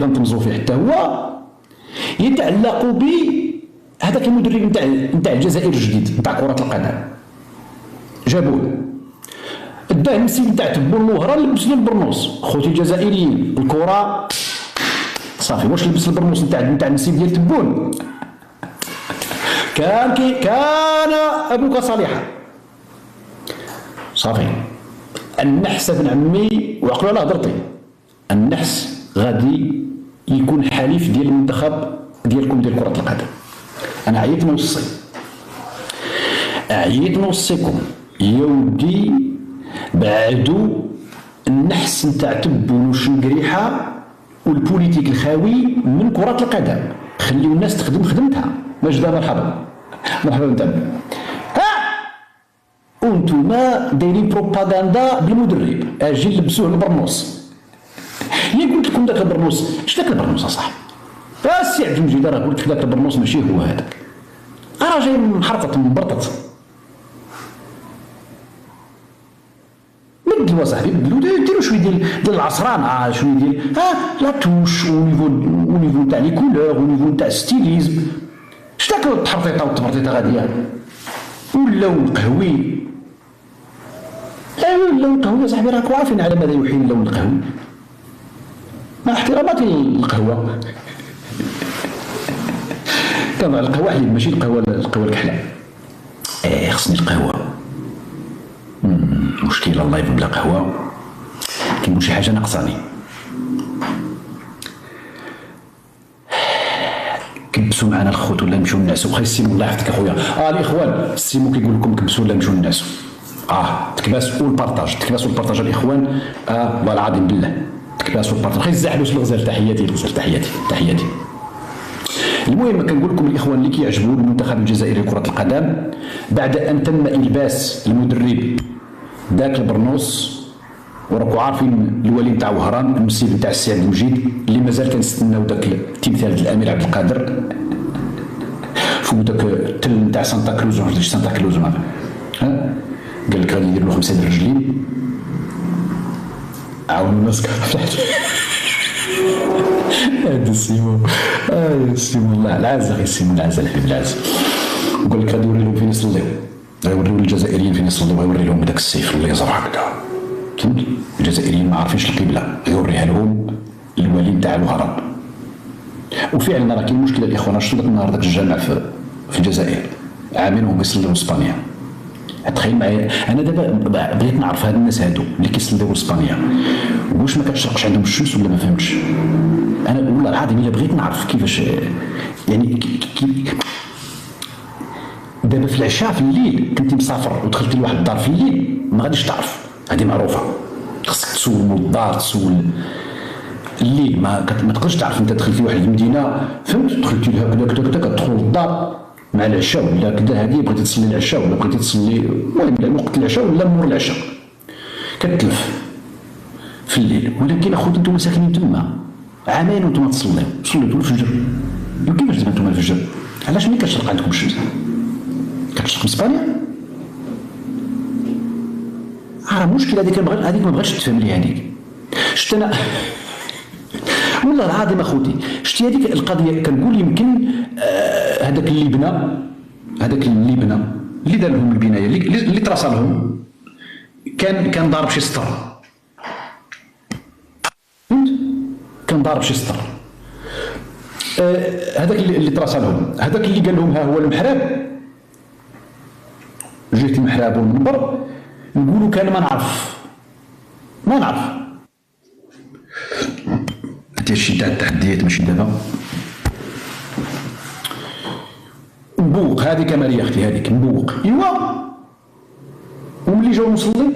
غنتمزو فيه حتى هو يتعلق ب هذاك المدرب نتاع الجزائر الجديد نتاع كرة القدم. جابوه داه المسيد نتاع تبون المهرة لبس له البرنوس. خوتي الجزائريين الكرة صافي واش لبس البرنوس نتاع المسيد ديال تبون كان ابوك صالحا صافي. النحس ابن عمي وعقلوا على هضرتي، النحس غادي يكون حليف ديال المنتخب ديالكم ديال كرة القدم. انا عييت نوصيكم يا ودي بعدوا النحس نتاع تبون وشنقريحه والبوليتيك الخاوي من كرة القدم، خليو الناس تخدم خدمتها. مجدة مرحبا متابع. وانتوما دايرين بروباغندا بالمدرب اجي لبسوه البرنوس. يا قلت لكم داك البرنوس اش داك البرنوس اصاحبي؟ السي عبد المجيد راه قلت لك داك البرنوس ماشي هو هذاك، راه جاي محرطط مبرطط. بدلوا اصاحبي بدلوا ديروا شويه ديال العصران شويه ديال لا توش ونيفو نتاع لي كولور ونيفو نتاع ستيليزم. اش داك التحرطيطه والتبرطيطه غاديه واللون القهوي. اللون القهوي صاحبي راكم عارفين على ماذا يحيل اللون القهوي، مع احتراماتي للقهوه. طبعا القهوه حليب ماشي القهوه الكحله. خصني القهوه. مشكله الله بلا قهوه كنقول شي حاجه ناقصاني. كبسوا معنا الخوت ولا نمشيو نعسوا. خاي السيمو الله يحفظك اخويا. الاخوان السيمو كيقول لكم كبسوا ولا نمشيو نعسوا. تكباس والبارطاج الاخوان. والله العظيم بالله تكباس والبارطاج. خاي الزحلوس الغزال تحياتي الغزال تحياتي. المهم كنقول لكم الاخوان اللي كيعجبوا المنتخب الجزائري لكرة القدم بعد ان تم الباس المدرب داك البرنوس، وراكم عارفين الولي نتاع وهران المسيب نتاع السي عبد المجيد اللي مازال كنستناو داك التمثال ديال الامير عبد القادر فوق داك التل نتاع سانتا كلوز. ولا سانتا كلوز قال لك غادي يدير له 5 رجلين. عاونوا الناس هذا السيمو السيمو الله العازل السيمو العازل حبيب العازل. وقال لك غادي يوري لهم فين يصليو، غيوريو للجزائريين فين يصليو، غيوري لهم بداك السيف اللي يزرع هكذا. فهمت؟ الجزائريين ما عارفينش القبله غيوريها لهم الولي نتاع الهرم. وفعلا راه كاين مشكله الاخوان. شفتوا داك النهار داك الجامع في الجزائر عامين وهم كيصليو اسبانيا. تخيل معايا انا دابا بغيت نعرف هاد الناس هادو اللي كيصليو اسبانيا واش ما كتشرقش عندهم الشمس ولا ما فهمتش. انا والله العظيم الا بغيت نعرف كيفاش يعني دابا في العشاء في الليل كنتي مسافر ودخلتي لواحد الدار في الليل ما غاديش تعرف، هذه معروفه. خصك تسول مول الدار تسول الليل ما تقدرش تعرف. انت دخلتي واحد المدينه فهمت دخلتي لها كذا كتدخل للدار مع العشاء ولا كذا هذه بغيتي تصلي العشاء ولا بغيتي تصلي المهم وقت العشاء ولا مور العشاء كتلف في الليل. ولكن اخوتي نتوما ساكنين تما عامين وانتم تصليو صليتوا الفجر. كيفاش دابا نتوما الفجر؟ علاش ملي كتشرق عندكم الشمس كتشرق في اسبانيا؟ مشكله هذيك ما بغاتش تفهم لي هذيك. شفت انا والله العظيم اخوتي شتي هذيك القضيه كنقول يمكن هذاك اللي بنى اللي دار لهم البنايه اللي تراسى لهم كان ضارب شي سطر. فهمت؟ كان ضارب شي سطر. هذاك اللي تراسى لهم هذاك اللي قال لهم ها هو المحراب جهه المحراب والمنبر. نقولوا كان ما نعرف هادي الشيء تاع التحديات ماشي دابا. مبوق هذه كماليه اختي هذيك مبوق ايوا. وملي جاو نصلي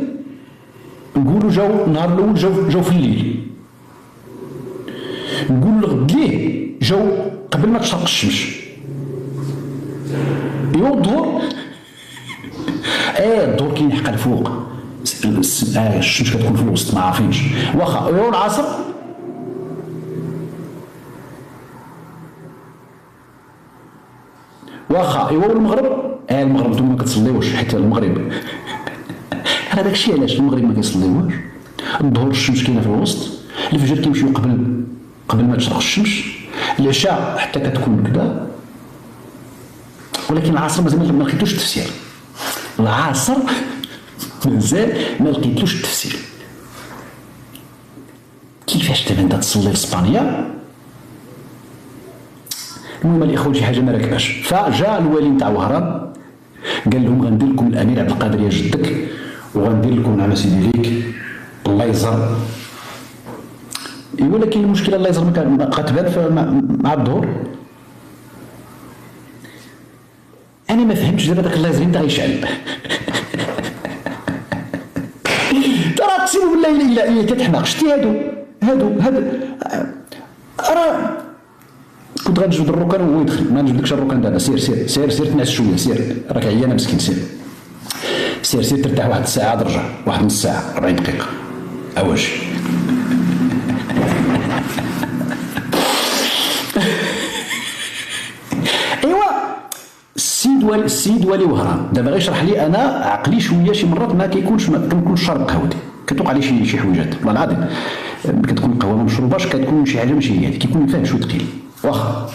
نقولوا جاو النهار الاول جاو في الليل. نقولوا الغد ليه جاو قبل ما تشرق الشمس. ايوا الظهر الظهر كاين حق الفوق الشمس كتكون في الوسط ما عارفينش. واخا ايوا العصر واخا ايوا المغرب المغرب نتوما ما كتصليوش حيت المغرب راه داكشي علاش المغرب ما كيصليوش. الظهر الشمس كاينه في الوسط، الفجر كيمشيو قبل قبل ما تشرق الشمس. العشاء حتى كتكون كذا، ولكن العصر مازال ما لقيتوش التفسير. العصر مازال ما لقيتلوش التفسير. كيفاش دابا انت تصلي لاسبانيا؟ المهم الاخوان شي حاجه ما راكباش. فجاء الوالي نتاع وهران قال لهم غندير لكم الامير عبد القادر يا جدك، وغندير لكم نعم سيدي ليك الليزر. ولكن المشكله الليزر ما كتبان مع الظهور. انا ما فهمتش دابا داك الليزر امتى غيشعل. ترى اقسم بالله الا كتحماق. شتي هادو راه كنت غنجبد الركن وهو يدخل. ما نجبدلكش الركن دابا. سير تنعس شويه. سير راك عيانه مسكين. سير ترتاح واحد الساعه عاد رجع. واحد نص ساعه 40 دقيقه اواجي. ايوا السيد ولي وهران دابا غيشرح لي. انا عقلي شويه شي مرات ما كنكونش شارب قهوتي، كتوقع لي شي حويجات والله العظيم. كتكون القهوه ما مشروباش، كتكون شي حاجه ماشي هي هذيك، كيكون فيها شويه ثقيل. واخا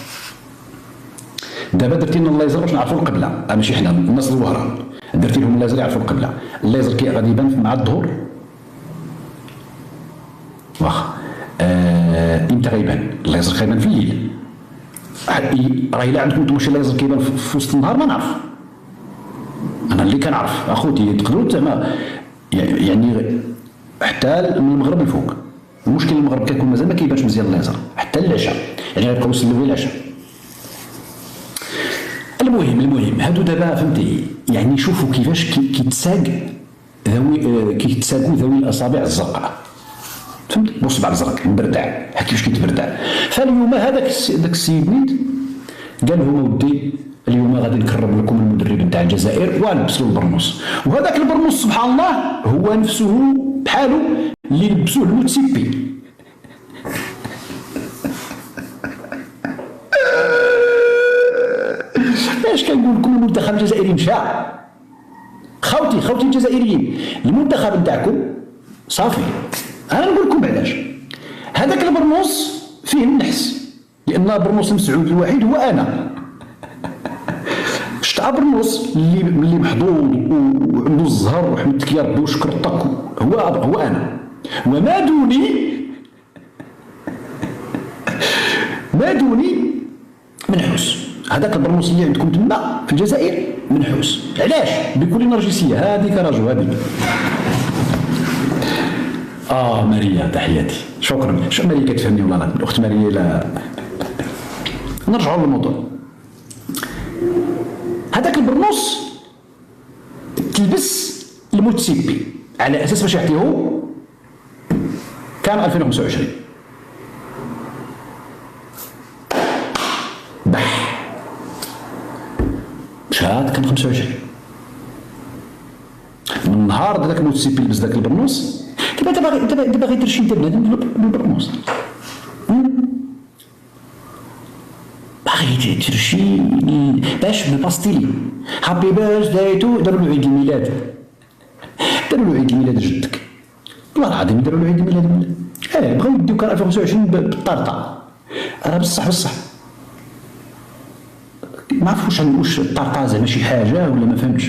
دابا درتي لنا الليزر باش نعرفوا القبله، ماشي حنا الناس الوهران درتي لهم الليزر يعرفوا القبله. الليزر كي غادي يبان مع الظهور. واخا امتى غيبان الليزر؟ غيبان في الليل. راه الا عندكم نتوما شي ليزر كيبان في وسط النهار ما نعرف. انا اللي كنعرف اخوتي تقدروا زعما يعني حتى من المغرب الفوق. المشكل المغرب كيكون مازال ما كيبانش مزيان الليزر حتى العشاء، يعني غيبقاو يسلموا العشاء. المهم هادو دابا فهمتي يعني شوفوا كيفاش كيتساقوا ذوي الاصابع الزرقاء. فهمت؟ بصبع الزرق مبردع كيفاش كيتبردع. فاليوم هذاك السيد نيت قال لهم ودي اليوم غادي نكرم لكم المدرب نتاع الجزائر ونلبس له البرنوس. وهذاك البرنوس سبحان الله هو نفسه بحاله اللي لبسوه الموتسيبي. اش كنقول لكم؟ المنتخب الجزائري مشى. خوتي الجزائريين، المنتخب نتاعكم صافي. انا نقول لكم علاش. هذاك البرنوس فيه النحس، لان برنوس مسعود الوحيد هو انا. شتا برنوس اللي محظوظ وعنده الزهر وحمدتك يا ربي وشكرتك هو انا. وما دوني منحوس. هذاك البرنوس اللي عندكم تما في الجزائر منحوس. علاش؟ بكل نرجسيه. هذيك راجو هذيك. ماريا تحياتي شكرا. ماريا كتفهمني والله العظيم. الاخت ماريا. لا نرجعوا للموضوع. هذاك البرنوس تلبس الموتسيبي على اساس باش يعطيوه. كان 2025 مشات كان 25 من نهار هذاك الموتسيبي لبس ذاك البرنوس. انت باغي ترشي انت بنادم بالبرنوس، باغي ترشي باش بالباستيلي. هابي بيرث داي تو. داروا له عيد الميلاد، داروا له عيد الميلاد جدك والله العظيم. داروا له عيد الميلاد بغاو يديو كان 2025 بالطرطا. راه بصح ما عرفوش واش الطرطا زعما شي حاجه ولا ما فهمتش.